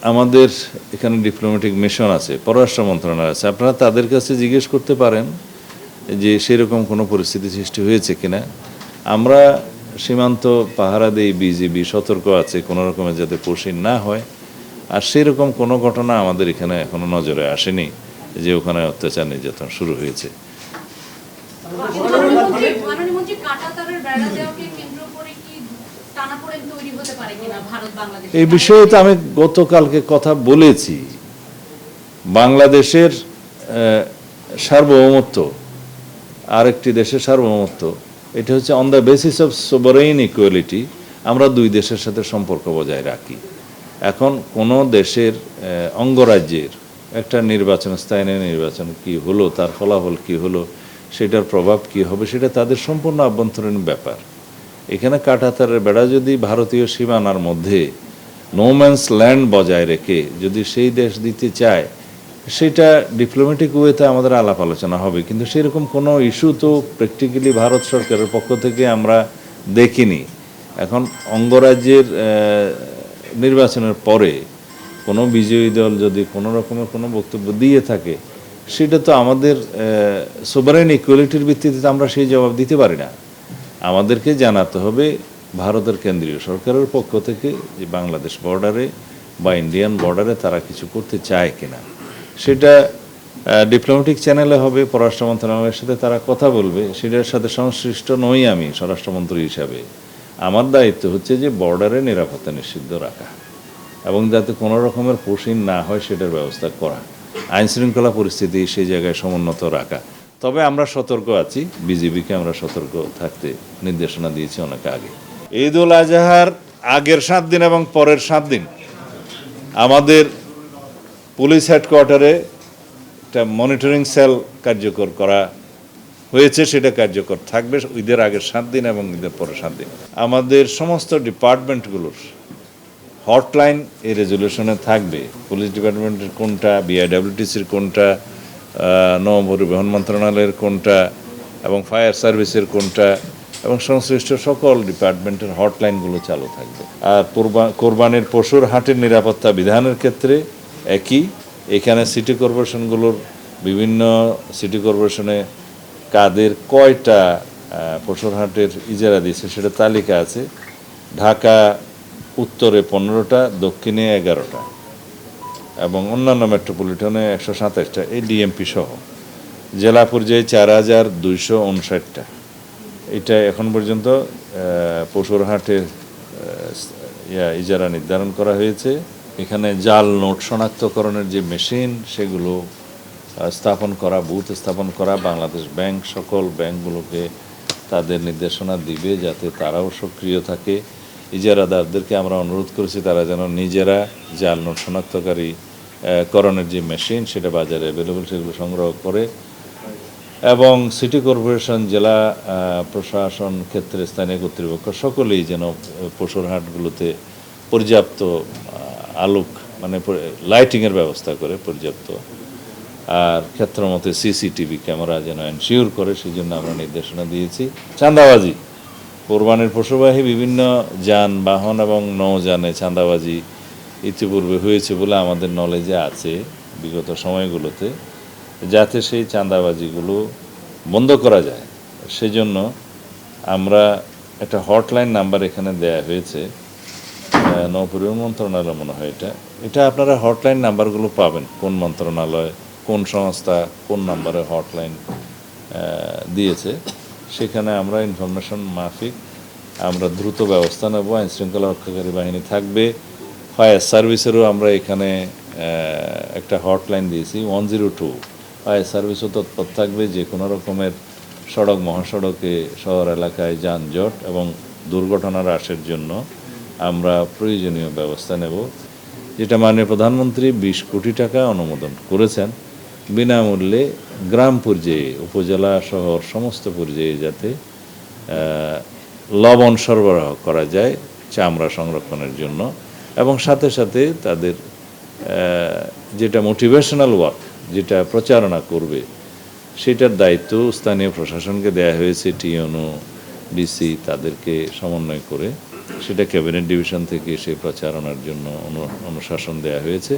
আমাদের এখানে diplomatic mission আছে, পররাষ্ট্র মন্ত্রণালয় আছে, আপনারা তাদের কাছে জিজ্ঞেস করতে পারেন যে সেরকম কোনো পরিস্থিতি সৃষ্টি হয়েছে কিনা। আমরা সীমান্ত পাহারা দেই, বিজিবি সতর্ক আছে কোনো রকমের যাতে পশিন না হয়। আর সেরকম কোনো ঘটনা আমাদের এখানে এখনো নজরে আসেনি যে ওখানে অত্যাচার নির্যাতন শুরু হয়েছে। এই বিষয়ে তো আমি গতকালকে কথা বলেছি। বাংলাদেশের সার্বভৌমত্ব, আরেকটি দেশের সার্বভৌমত্ব, এটা হচ্ছে on the basis of sovereign equality. আমরা দুই দেশের সাথে সম্পর্ক বজায় রাখি। এখন কোনো দেশের অঙ্গরাজ্যের একটা নির্বাচন, স্থায়ী নির্বাচন কি হলো, তার ফলাফল কি হলো, সেটার প্রভাব কি হবে, সেটা তাদের সম্পূর্ণ আভ্যন্তরীণ ব্যাপার। এখানে কাঁটাতারের বেড়া যদি ভারতীয় সীমানার মধ্যে নোম্যান্স ল্যান্ড বজায় রেখে যদি সেই দেশ দিতে চায়, সেটা ডিপ্লোম্যাটিক ওয়েতে আমাদের আলাপ আলোচনা হবে। কিন্তু সেরকম কোনো ইস্যু তো প্র্যাকটিক্যালি ভারত সরকারের পক্ষ থেকে আমরা দেখিনি। এখন অঙ্গরাজ্যের নির্বাচনের পরে কোনো বিজয়ী দল যদি কোনো রকমের কোনো বক্তব্য দিয়ে থাকে, সেটা তো আমাদের সোভারেন ইকুয়ালিটির ভিত্তিতে আমরা সেই জবাব দিতে পারি না। আমাদেরকে জানাতে হবে ভারতের কেন্দ্রীয় সরকারের পক্ষ থেকে যে বাংলাদেশ বর্ডারে বা ইন্ডিয়ান বর্ডারে তারা কিছু করতে চায় কিনা। সেটা ডিপ্লোম্যাটিক চ্যানেলে হবে, পররাষ্ট্র মন্ত্রণালয়ের সাথে তারা কথা বলবে। সেটার সাথে সংশ্লিষ্ট নই আমি স্বরাষ্ট্রমন্ত্রী হিসাবে। আমার দায়িত্ব হচ্ছে যে বর্ডারে নিরাপত্তা নিশ্চিত রাখা এবং যাতে কোনো রকমের পশিন না হয় সেটার ব্যবস্থা করা, আইনশৃঙ্খলা পরিস্থিতি সেই জায়গায় সমুন্নত রাখা। তবে আমরা সতর্ক আছি, বিজিবিকে আমরা সতর্ক থাকতে নির্দেশনা দিয়েছি অনেক আগে। ঈদ উল আজহার আগের 7 দিন এবং পরের 7 দিন আমাদের পুলিশ হেডকোয়ার্টারে একটা মনিটরিং সেল কার্যকর করা হয়েছে, সেটা কার্যকর থাকবে ঈদের আগের 7 দিন এবং ঈদের পরের 7 দিন। আমাদের সমস্ত ডিপার্টমেন্টগুলোর হটলাইন এই রেজলিউশনে থাকবে। পুলিশ ডিপার্টমেন্টের কোনটা, বিআইডব্লিউটিসির কোনটা, নৌপরিবহন মন্ত্রণালয়ের কোনটা এবং ফায়ার সার্ভিসের কোনটা এবং সংশ্লিষ্ট সকল ডিপার্টমেন্টের হটলাইনগুলো চালু থাকবে। আর কোরবানির পশুর হাটের নিরাপত্তা বিধানের ক্ষেত্রে একই। এখানে সিটি কর্পোরেশনগুলোর বিভিন্ন সিটি কর্পোরেশনে কাদের কয়টা পশুর হাটের ইজারা দিয়েছে সেটা তালিকা আছে। ঢাকা উত্তরে 15টা, দক্ষিণে 11টা এবং অন্যান্য মেট্রোপলিটনে 127টা, এই ডিএমপি সহ। জেলা পর্যায়ে 4259টা। এটা এখন পর্যন্ত পশুর হাটের ইজারা নির্ধারণ করা হয়েছে। এখানে জাল নোট শনাক্তকরণের যে মেশিন, সেগুলো স্থাপন করা, বুথ স্থাপন করা। বাংলাদেশ ব্যাংক সকল ব্যাংকগুলোকে তাদের নির্দেশনা দিবে যাতে তারাও সক্রিয় থাকে। ইজারাদারদেরকে আমরা অনুরোধ করেছি তারা যেন নিজেরা জাল নোট শনাক্তকারী করণের যে মেশিন সেটা বাজারে অ্যাভেলেবল, সেগুলো সংগ্রহ করে। এবং সিটি কর্পোরেশন, জেলা প্রশাসন ক্ষেত্রে স্থানীয় কর্তৃপক্ষ সকলেই যেন পশুর হাটগুলোতে পর্যাপ্ত আলোক মানে লাইটিংয়ের ব্যবস্থা করে পর্যাপ্ত, আর ক্ষেত্রমতে সিসিটিভি ক্যামেরা যেন এনশিওর করে, সেই জন্য আমরা নির্দেশনা দিয়েছি। চাঁদাবাজি, কোরবানির পশুবাহী বিভিন্ন যানবাহন এবং নৌযানে চাঁদাবাজি ইতিপূর্বে হয়েছে বলে আমাদের নলেজে আছে বিগত সময়গুলোতে। যাতে সেই চাঁদাবাজিগুলো বন্ধ করা যায় সেজন্য আমরা একটা হটলাইন নাম্বার এখানে দেয়া হয়েছে, নৌপরিবহন মন্ত্রণালয় মনে হয় এটা আপনারা হটলাইন নাম্বারগুলো পাবেন, কোন মন্ত্রণালয়, কোন সংস্থা কোন নাম্বারে হটলাইন দিয়েছে। সেখানে আমরা ইনফরমেশন মাফিক আমরা দ্রুত ব্যবস্থা নেব। আইনশৃঙ্খলা রক্ষাকারী বাহিনী থাকবে, ফায়ার সার্ভিসেরও আমরা এখানে একটা হটলাইন দিয়েছি 102। ফায়ার সার্ভিসও তৎপর থাকবে যে কোনো রকমের সড়ক মহাসড়কে শহর এলাকায় যানজট এবং দুর্ঘটনা হ্রাসের জন্য আমরা প্রয়োজনীয় ব্যবস্থা নেব। যেটা মাননীয় প্রধানমন্ত্রী 20 কোটি টাকা অনুমোদন করেছেন বিনামূল্যে গ্রাম পর্যায়ে, উপজেলা শহর সমস্ত পর্যায়ে যাতে লবণ সরবরাহ করা যায় চামড়া সংরক্ষণের জন্য। এবং সাথে সাথে তাদের যেটা মোটিভেশনাল ওয়ার্ক, যেটা প্রচারণা করবে, সেটার দায়িত্ব স্থানীয় প্রশাসনকে দেয়া হয়েছে। টিএনও, ডিসি তাদেরকে সমন্বয় করে সেটা ক্যাবিনেট ডিভিশন থেকে সেই প্রচারণার জন্য অনুশাসন দেওয়া হয়েছে।